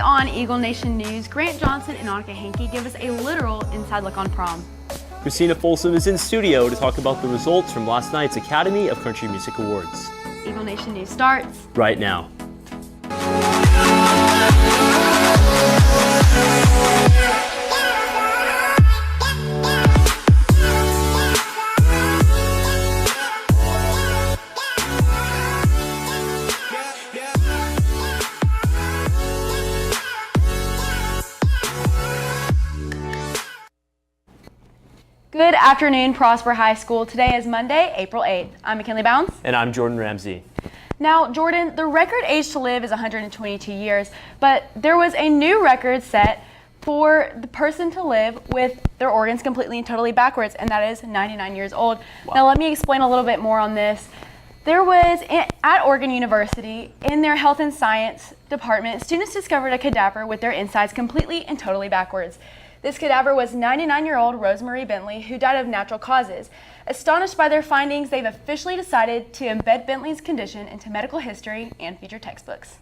on Eagle Nation News, Grant Johnson and Annika Hankey give us a literal inside look on prom. Christina Folsom is in studio to talk about the results from last night's Academy of Country Music Awards. Eagle Nation News starts right now. Good afternoon, Prosper High School. Today is Monday, April 8th. I'm McKinley Bounds. And I'm Jordan Ramsey. Now, Jordan, the record age to live is 122 years, but there was a new record set for the person to live with their organs completely and totally backwards, and that is 99 years old. Wow. Now, let me explain a little bit more on this. There was, at Oregon University, in their health and science department, students discovered a cadaver with their insides completely and totally backwards. This cadaver was 99-year-old Rosemarie Bentley, who died of natural causes. Astonished by their findings, they've officially decided to embed Bentley's condition into medical history and future textbooks.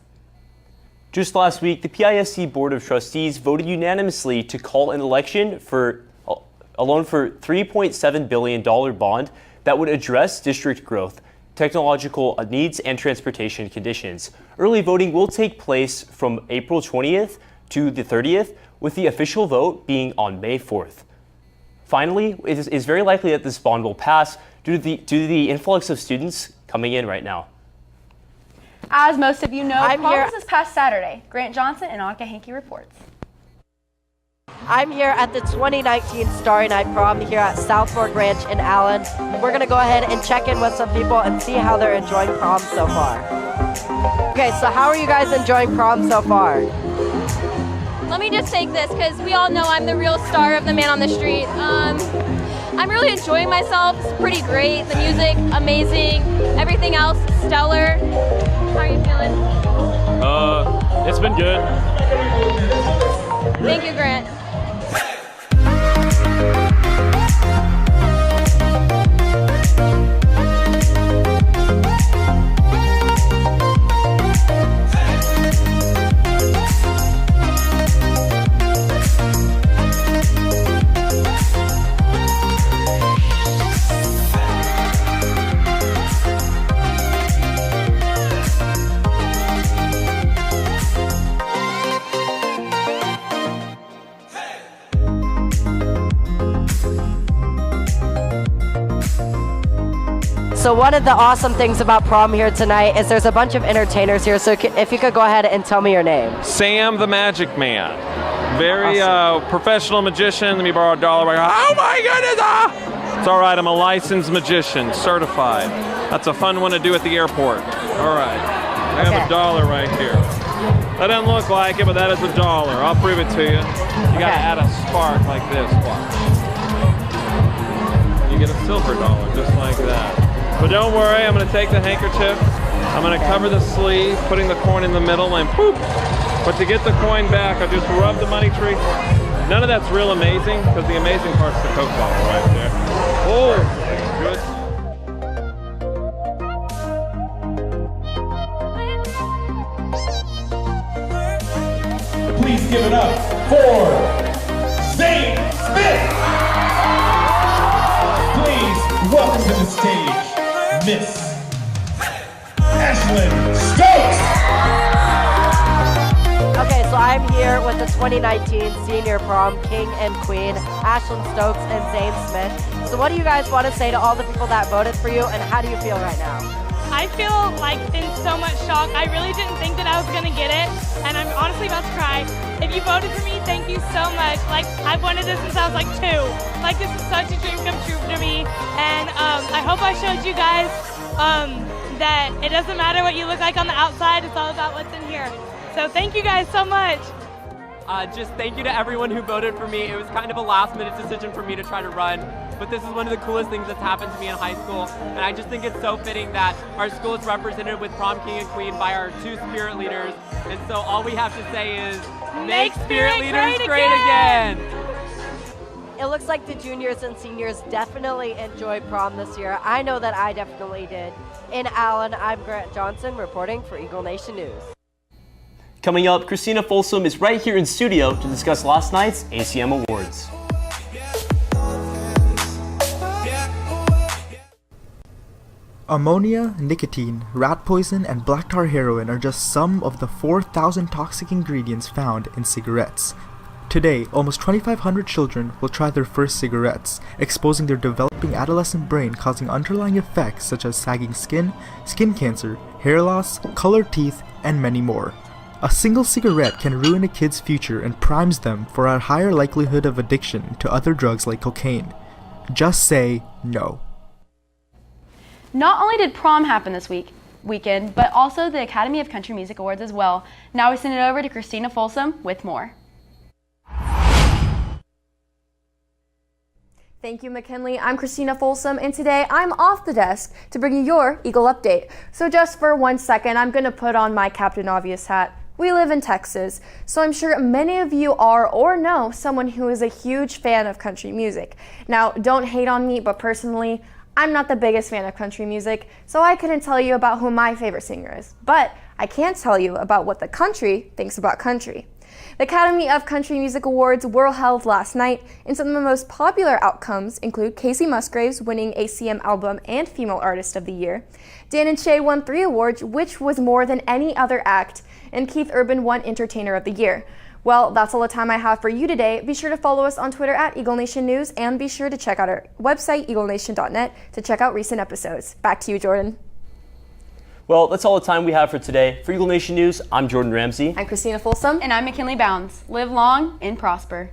Just last week, the PISC Board of Trustees voted unanimously to call an election for a loan for $3.7 billion bond that would address district growth, technological needs, and transportation conditions. Early voting will take place from April 20th to the 30th, with the official vote being on May 4th. Finally, it is very likely that this bond will pass due to the influx of students coming in right now. As most of you know, prom was this past Saturday. Grant Johnson and Annika Hankey reports. I'm here at the 2019 Starry Night Prom here at South Fork Ranch in Allen. We're going to go ahead and check in with some people and see how they're enjoying prom so far. Okay, so how are you guys enjoying prom so far? Let me just take this because we all know I'm the real star of the Man on the Street. I'm really enjoying myself. It's pretty great. The music, amazing. Everything else, stellar. How are you feeling? It's been good. Thank you, Grant. So one of the awesome things about prom here tonight is there's a bunch of entertainers here, so if you could go ahead and tell me your name. Sam the Magic Man. Very awesome. Professional magician. Let me borrow $1. Oh my goodness! It's all right, I'm a licensed magician, certified. That's a fun one to do at the airport. All right, I have $1 right here. That doesn't look like it, but that is $1. I'll prove it to you. You gotta add a spark like this, watch. You get a silver $1, just like that. But don't worry, I'm going to take the handkerchief, I'm going to cover the sleeve, putting the coin in the middle, and poof! But to get the coin back, I just rub the money tree. None of that's real amazing, because the amazing part's the Coke bottle right there. Oh, good. Please give it up for Zane Smith! Please welcome to the stage Miss Ashlyn Stokes! Okay, so I'm here with the 2019 Senior Prom King and Queen, Ashlyn Stokes and Zane Smith. So what do you guys want to say to all the people that voted for you, and how do you feel right now? I feel like in so much shock. I really didn't think that I was going to get it, and I'm honestly about to cry. If you voted for me, thank you so much. Like, I've wanted this since I was like 2. Like, this is such a dream come true to me, and I hope I showed you guys that it doesn't matter what you look like on the outside, it's all about what's in here. So thank you guys so much. Just thank you to everyone who voted for me. It was kind of a last-minute decision for me to try to run, but this is one of the coolest things that's happened to me in high school, and I just think it's so fitting that our school is represented with Prom King and Queen by our 2 spirit leaders, and so all we have to say is, make spirit leaders great again! It looks like the juniors and seniors definitely enjoyed prom this year. I know that I definitely did. In Allen, I'm Grant Johnson reporting for Eagle Nation News. Coming up, Christina Folsom is right here in studio to discuss last night's ACM Awards. Ammonia, nicotine, rat poison, and black tar heroin are just some of the 4,000 toxic ingredients found in cigarettes. Today, almost 2,500 children will try their first cigarettes, exposing their developing adolescent brain, causing underlying effects such as sagging skin, skin cancer, hair loss, colored teeth, and many more. A single cigarette can ruin a kid's future and primes them for a higher likelihood of addiction to other drugs like cocaine. Just say no. Not only did prom happen this weekend, but also the Academy of Country Music Awards as well. Now we send it over to Christina Folsom with more. Thank you, McKinley. I'm Christina Folsom, and today I'm off the desk to bring you your Eagle Update. So just for 1 second, I'm going to put on my Captain Obvious hat. We live in Texas, so I'm sure many of you are or know someone who is a huge fan of country music. Now, don't hate on me, but personally, I'm not the biggest fan of country music, so I couldn't tell you about who my favorite singer is. But I can tell you about what the country thinks about country. The Academy of Country Music Awards were held last night, and some of the most popular outcomes include Casey Musgraves winning ACM Album and Female Artist of the Year. Dan and Shay won 3 awards, which was more than any other act, and Keith Urban won Entertainer of the Year. Well, that's all the time I have for you today. Be sure to follow us on Twitter at Eagle Nation News, and be sure to check out our website, eaglenation.net, to check out recent episodes. Back to you, Jordan. Well, that's all the time we have for today. For Eagle Nation News, I'm Jordan Ramsey. I'm Christina Folsom. And I'm McKinley Bounds. Live long and prosper.